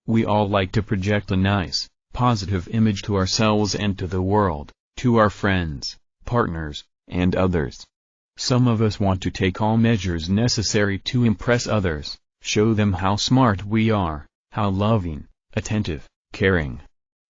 We all like to project a nice, positive image to ourselves and to the world, to our friends, partners, and others. Some of us want to take all measures necessary to impress others, show them how smart we are, how loving, attentive, caring.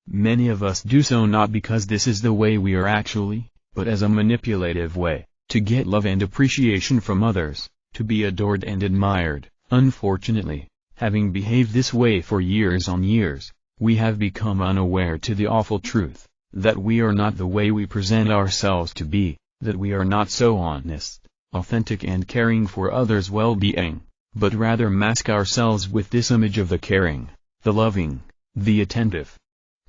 Many of us do so not because this is the way we are actually, but as a manipulative way, to get love and appreciation from others, to be adored and admired. Unfortunately, having behaved this way for years on years, we have become unaware to the awful truth, that we are not the way we present ourselves to be, that we are not so honest, authentic and caring for others' well-being, but rather mask ourselves with this image of the caring, the loving, the attentive.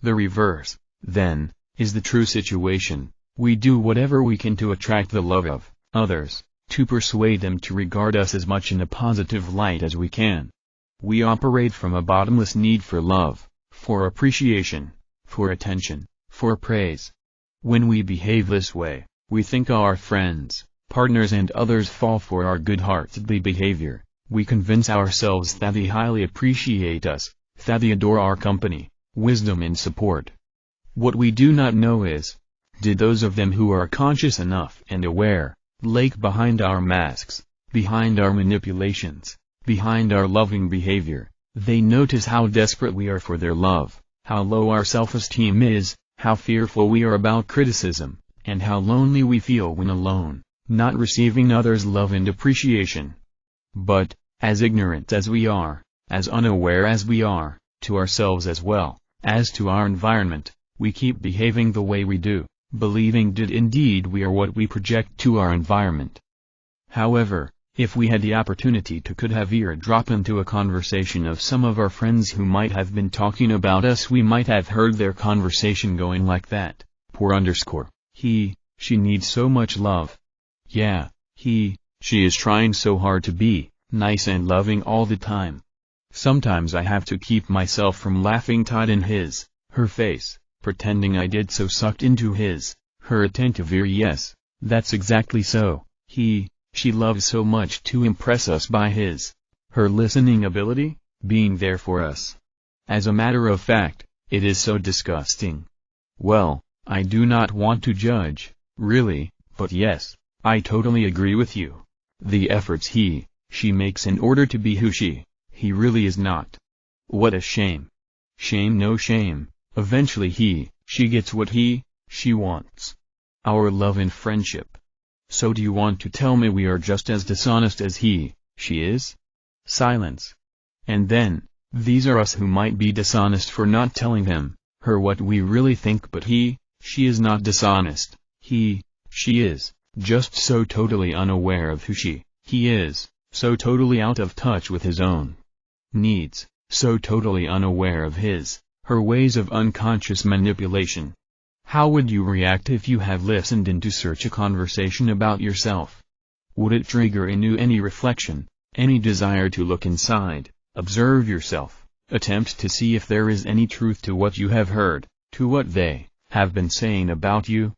The reverse, then, is the true situation. We do whatever we can to attract the love of others, to persuade them to regard us as much in a positive light as we can. We operate from a bottomless need for love, for appreciation, for attention, for praise. When we behave this way, we think our friends, partners and others fall for our good-hearted behavior. We convince ourselves that they highly appreciate us, that they adore our company, wisdom and support. What we do not know is, did those of them who are conscious enough and aware, lurk behind our masks, behind our manipulations, behind our loving behavior? They notice how desperate we are for their love, how low our self-esteem is, how fearful we are about criticism, and how lonely we feel when alone, not receiving others' love and appreciation. But, as ignorant as we are, as unaware as we are, to ourselves as well as to our environment, we keep behaving the way we do, believing that indeed we are what we project to our environment. However, if we had the opportunity to could have eardrop into a conversation of some of our friends who might have been talking about us, we might have heard their conversation going like that. He, she needs so much love. Yeah, she is trying so hard to be nice and loving all the time. Sometimes I have to keep myself from laughing tight in her face, pretending I did so, sucked into her attentive ear. Yes, that's exactly so. She loves so much to impress us by her listening ability, being there for us. As a matter of fact, it is so disgusting. Well, I do not want to judge, really, but yes, I totally agree with you. The efforts she makes in order to be who he really is not. What a shame. Shame, no shame. Eventually she gets what she wants. Our love and friendship. So do you want to tell me we are just as dishonest as she is? Silence. And then, these are us who might be dishonest for not telling her what we really think, but she is not dishonest. She is just so totally unaware of who he is, so totally out of touch with his own needs, so totally unaware of her ways of unconscious manipulation. How would you react if you have listened into such a conversation about yourself? Would it trigger in you any reflection, any desire to look inside, observe yourself, attempt to see if there is any truth to what you have heard, to what they have been saying about you?